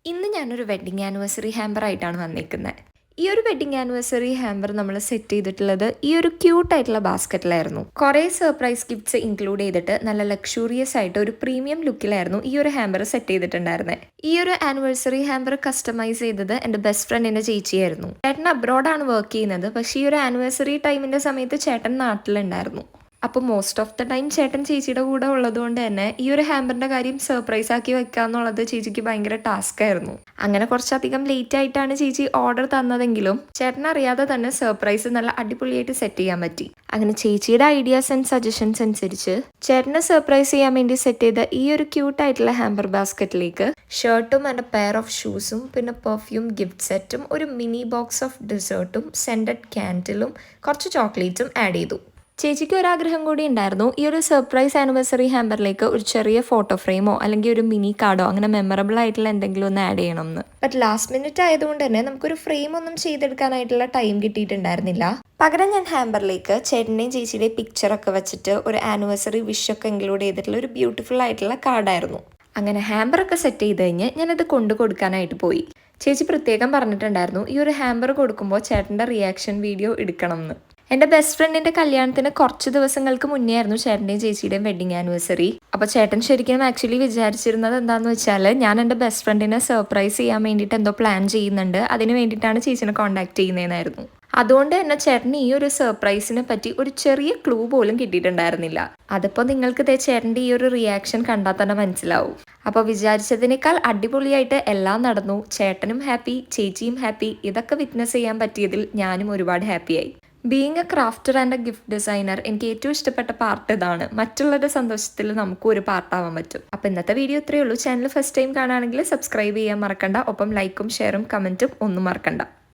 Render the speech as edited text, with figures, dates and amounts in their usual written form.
ഇന്ന് ഞാനൊരു wedding anniversary hamper ആയിട്ടാണ് വന്നിരിക്കുന്നത്. ഈ ഒരു വെഡ്ഡിങ് ആനിവേഴ്സറി ഹാമ്പർ നമ്മൾ സെറ്റ് ചെയ്തിട്ടുള്ളത് ഈ ഒരു ക്യൂട്ട് ആയിട്ടുള്ള ബാസ്ക്കറ്റിലായിരുന്നു. കുറേ സർപ്രൈസ് ഗിഫ്റ്റ്സ് ഇൻക്ലൂഡ് ചെയ്തിട്ട് നല്ല ലക്ഷൂറിയസ് ആയിട്ട് ഒരു പ്രീമിയം ലുക്കിലായിരുന്നു ഈ ഒരു ഹാമ്പർ സെറ്റ് ചെയ്തിട്ടുണ്ടായിരുന്നത്. ഈ ഒരു ആനിവേഴ്സറി ഹാമ്പർ കസ്റ്റമൈസ് ചെയ്തത് എൻ്റെ ബെസ്റ്റ് ഫ്രണ്ടിന്റെ ചേച്ചിയായിരുന്നു. ചേട്ടൻ അബ്രോഡാണ് വർക്ക് ചെയ്യുന്നത്. പക്ഷേ ഈ ഒരു ആനിവേഴ്സറി ടൈമിന്റെ സമയത്ത് ചേട്ടൻ നാട്ടിലുണ്ടായിരുന്നു. അപ്പോൾ മോസ്റ്റ് ഓഫ് ദ ടൈം ചേട്ടൻ ചേച്ചിയുടെ കൂടെ ഉള്ളതുകൊണ്ട് തന്നെ ഈ ഒരു ഹാമ്പറിന്റെ കാര്യം സർപ്രൈസ് ആക്കി വെക്കുക എന്നുള്ളത് ചേച്ചിക്ക് ഭയങ്കര ടാസ്ക് ആയിരുന്നു. അങ്ങനെ കുറച്ചധികം ലേറ്റ് ആയിട്ടാണ് ചേച്ചി ഓർഡർ തന്നതെങ്കിലും ചേട്ടൻ അറിയാതെ തന്നെ സർപ്രൈസ് നല്ല അടിപൊളിയായിട്ട് സെറ്റ് ചെയ്യാൻ പറ്റി. അങ്ങനെ ചേച്ചിയുടെ ഐഡിയാസ് ആൻഡ് സജഷൻസ് അനുസരിച്ച് ചേട്ടനെ സർപ്രൈസ് ചെയ്യാൻ വേണ്ടി സെറ്റ് ചെയ്ത ഈ ഒരു ക്യൂട്ട് ആയിട്ടുള്ള ഹാമ്പർ ബാസ്ക്കറ്റിലേക്ക് ഷർട്ടും ആൻഡ് പെയർ ഓഫ് ഷൂസും പിന്നെ പെർഫ്യൂം ഗിഫ്റ്റ് സെറ്റും ഒരു മിനി ബോക്സ് ഓഫ് ഡെസേർട്ടും സെൻറ്റഡ് ക്യാൻഡിലും കുറച്ച് ചോക്ലേറ്റ്സും ആഡ് ചെയ്തു. ചേച്ചിക്ക് ഒരാഗ്രഹം കൂടി ഉണ്ടായിരുന്നു, ഈ ഒരു സർപ്രൈസ് ആനിവേഴ്സറി ഹാമ്പറിലേക്ക് ഒരു ചെറിയ ഫോട്ടോ ഫ്രെയിമോ അല്ലെങ്കിൽ ഒരു മിനി കാർഡോ അങ്ങനെ മെമ്മറബിൾ ആയിട്ടുള്ള എന്തെങ്കിലും ഒന്ന് ആഡ് ചെയ്യണം എന്ന്. ബട്ട് ലാസ്റ്റ് മിനിറ്റ് ആയതുകൊണ്ട് തന്നെ നമുക്കൊരു ഫ്രെയിം ഒന്നും ചെയ്തെടുക്കാനായിട്ടുള്ള ടൈം കിട്ടിയിട്ടുണ്ടായിരുന്നില്ല. പകരം ഞാൻ ഹാമ്പറിലേക്ക് ചേട്ടൻ്റെയും ചേച്ചിയുടെയും പിക്ചറൊക്കെ വെച്ചിട്ട് ഒരു ആനിവേഴ്സറി വിഷൊക്കെ ഇൻക്ലൂഡ് ചെയ്തിട്ടുള്ള ഒരു ബ്യൂട്ടിഫുൾ ആയിട്ടുള്ള കാർഡായിരുന്നു. അങ്ങനെ ഹാമ്പറൊക്കെ സെറ്റ് ചെയ്ത് കഴിഞ്ഞ് ഞാനത് കൊണ്ടു കൊടുക്കാനായിട്ട് പോയി. ചേച്ചി പ്രത്യേകം പറഞ്ഞിട്ടുണ്ടായിരുന്നു ഈ ഒരു ഹാമ്പർ കൊടുക്കുമ്പോൾ ചേട്ടൻ്റെ റിയാക്ഷൻ വീഡിയോ എടുക്കണം എന്ന്. എൻ്റെ ബെസ്റ്റ് ഫ്രണ്ടിന്റെ കല്യാണത്തിന് കുറച്ച് ദിവസങ്ങൾക്ക് മുന്നേ ആയിരുന്നു ചേട്ടൻ്റെയും ചേച്ചിയുടെയും വെഡിങ് ആനിവേഴ്സറി. അപ്പോൾ ചേട്ടൻ ശരിക്കും ആക്ച്വലി വിചാരിച്ചിരുന്നത് എന്താണെന്ന് വെച്ചാൽ ഞാൻ എൻ്റെ ബെസ്റ്റ് ഫ്രണ്ടിനെ സർപ്രൈസ് ചെയ്യാൻ വേണ്ടിയിട്ട് എന്തോ പ്ലാൻ ചെയ്യുന്നുണ്ട്, അതിന് വേണ്ടിയിട്ടാണ് ചേച്ചിനെ കോൺടാക്ട് ചെയ്യുന്നതെന്നായിരുന്നു. അതുകൊണ്ട് തന്നെ ചേട്ടന് ഈ ഒരു സർപ്രൈസിനെ പറ്റി ഒരു ചെറിയ ക്ലൂ പോലും കിട്ടിയിട്ടുണ്ടായിരുന്നില്ല. അതിപ്പോൾ നിങ്ങൾക്ക് ചേട്ടൻ്റെ ഈ ഒരു റിയാക്ഷൻ കണ്ടാൽ തന്നെ മനസ്സിലാവും. അപ്പോൾ വിചാരിച്ചതിനേക്കാൾ അടിപൊളിയായിട്ട് എല്ലാം നടന്നു. ചേട്ടനും ഹാപ്പി, ചേച്ചിയും ഹാപ്പി. ഇതൊക്കെ വിറ്റ്നസ് ചെയ്യാൻ പറ്റിയതിൽ ഞാനും ഒരുപാട് ഹാപ്പിയായി. Being A crafter and A gift designer എനിക്ക് ഏറ്റവും ഇഷ്ടപ്പെട്ട പാർട്ട് ഇതാണ്. മറ്റുള്ളവരുടെ സന്തോഷത്തിൽ നമുക്കും ഒരു പാർട്ടാവാൻ പറ്റും. അപ്പോൾ ഇന്നത്തെ വീഡിയോ ഇത്രയേ ഉള്ളൂ. ചാനൽ ഫസ്റ്റ് ടൈം കാണുകയാണെങ്കിൽ സബ്സ്ക്രൈബ് ചെയ്യാൻ മറക്കണ്ട. ഒപ്പം ലൈക്കും ഷെയറും കമൻറ്റും ഒന്നും മറക്കണ്ട.